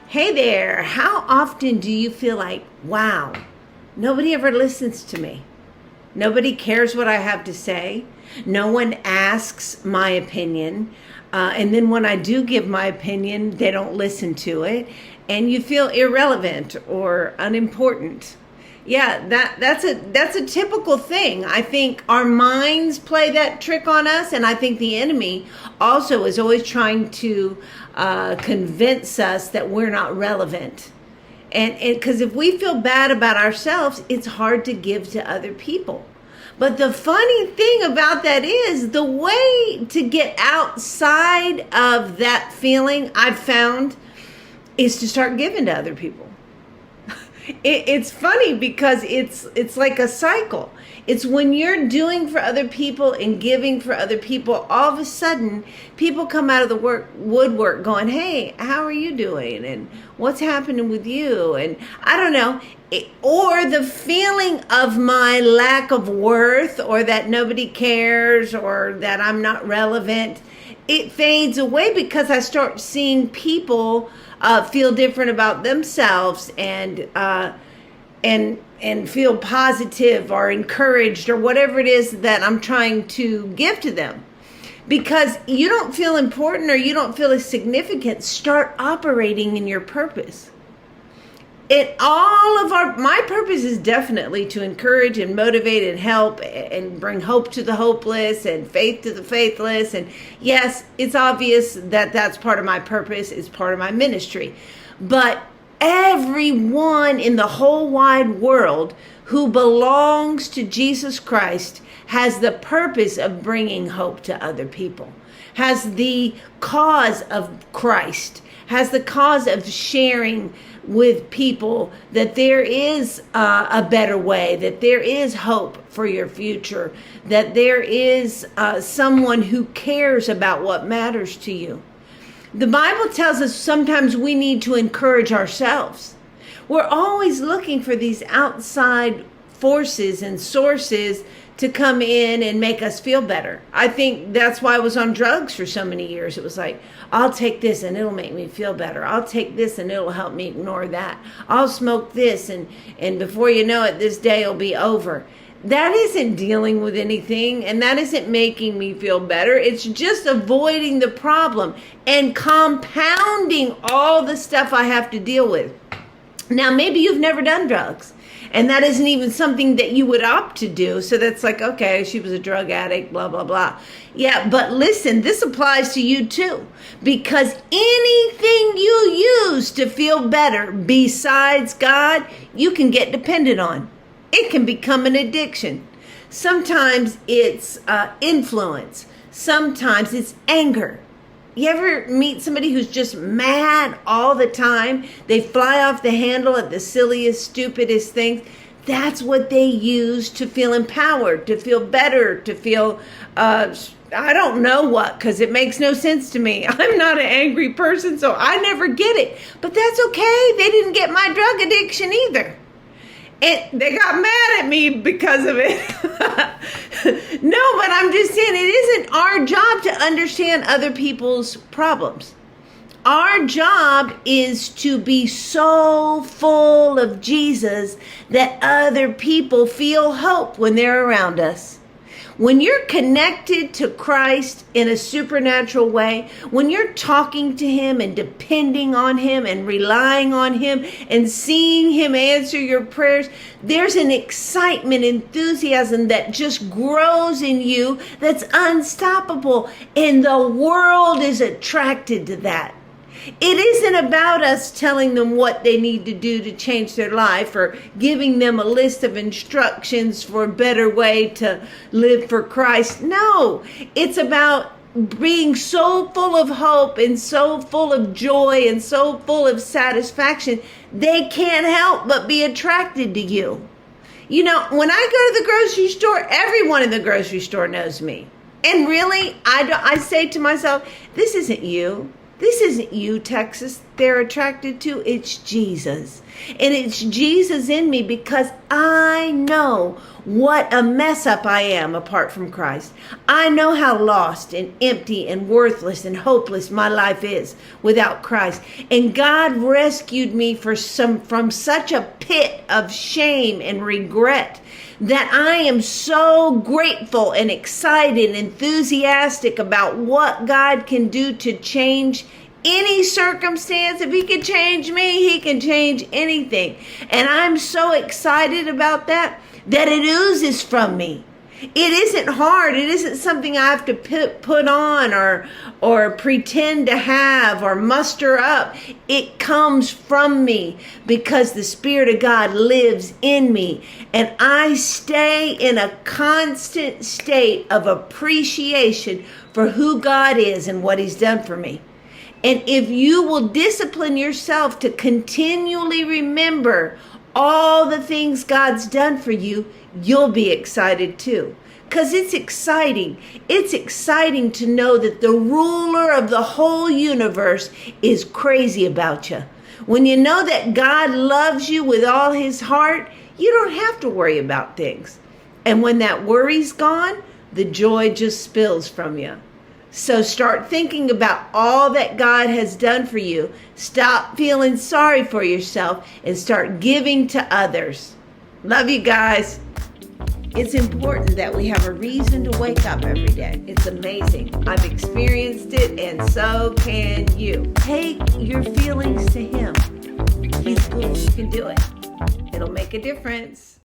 Hey there, how often do you feel like, wow, nobody ever listens to me? Nobody cares what I have to say. No one asks my opinion. And then when I do give my opinion, they don't listen to it. And you feel irrelevant or unimportant. Yeah, that's a typical thing. I think our minds play that trick on us, and I think the enemy also is always trying to convince us that we're not relevant. And because if we feel bad about ourselves, it's hard to give to other people. But the funny thing about that is the way to get outside of that feeling, I've found, is to start giving to other people. It's funny because it's like a cycle. It's when you're doing for other people and giving for other people, all of a sudden people come out of the woodwork going, hey, how are you doing? And what's happening with you? And I don't know. Or the feeling of my lack of worth, or that nobody cares, or that I'm not relevant, it fades away because I start seeing people feel different about themselves and feel positive or encouraged or whatever it is that I'm trying to give to them. Because you don't feel important or you don't feel as significant, start operating in your purpose. My purpose is definitely to encourage and motivate and help and bring hope to the hopeless and faith to the faithless. And yes, it's obvious that that's part of my purpose. It's part of my ministry. But everyone in the whole wide world who belongs to Jesus Christ has the purpose of bringing hope to other people, has the cause of Christ, has the cause of sharing with people that there is a better way, that there is hope for your future, that there is someone who cares about what matters to you. The Bible tells us sometimes we need to encourage ourselves. We're always looking for these outside forces and sources to come in and make us feel better. I think that's why I was on drugs for so many years. It was like, I'll take this and it'll make me feel better. I'll take this and it'll help me ignore that. I'll smoke this and before you know it, this day will be over. That isn't dealing with anything, and that isn't making me feel better. It's just avoiding the problem and compounding all the stuff I have to deal with. Now, maybe you've never done drugs, and that isn't even something that you would opt to do. So that's like, okay, she was a drug addict, blah, blah, blah. Yeah, but listen, this applies to you too. Because anything you use to feel better besides God, you can get dependent on. It can become an addiction. Sometimes it's influence. Sometimes it's anger. You ever meet somebody who's just mad all the time? They fly off the handle at the silliest, stupidest things. That's what they use to feel empowered, to feel better, to feel, I don't know what, because it makes no sense to me. I'm not an angry person, so I never get it. But that's okay. They didn't get my drug addiction either. And they got mad at me because of it. No, but I'm just saying it isn't our job to understand other people's problems. Our job is to be so full of Jesus that other people feel hope when they're around us. When you're connected to Christ in a supernatural way, when you're talking to Him and depending on Him and relying on Him and seeing Him answer your prayers, there's an excitement, enthusiasm that just grows in you that's unstoppable. And the world is attracted to that. It isn't about us telling them what they need to do to change their life or giving them a list of instructions for a better way to live for Christ. No, it's about being so full of hope and so full of joy and so full of satisfaction, they can't help but be attracted to you. You know, when I go to the grocery store, everyone in the grocery store knows me. And really, I say to myself, this isn't you. This isn't you, Texas. they're attracted to? It's Jesus. And it's Jesus in me because I know what a mess up I am apart from Christ. I know how lost and empty and worthless and hopeless my life is without Christ. And God rescued me from such a pit of shame and regret that I am so grateful and excited and enthusiastic about what God can do to change any circumstance. If he can change me, he can change anything. And I'm so excited about that it oozes from me. It isn't hard. It isn't something I have to put on or pretend to have or muster up. It comes from me because the Spirit of God lives in me. And I stay in a constant state of appreciation for who God is and what he's done for me. And if you will discipline yourself to continually remember all the things God's done for you, you'll be excited too. Because it's exciting. It's exciting to know that the ruler of the whole universe is crazy about you. When you know that God loves you with all his heart, you don't have to worry about things. And when that worry's gone, the joy just spills from you. So start thinking about all that God has done for you. Stop feeling sorry for yourself and start giving to others. Love you guys. It's important that we have a reason to wake up every day. It's amazing. I've experienced it, and so can you. Take your feelings to him. He's good. You can do it. It'll make a difference.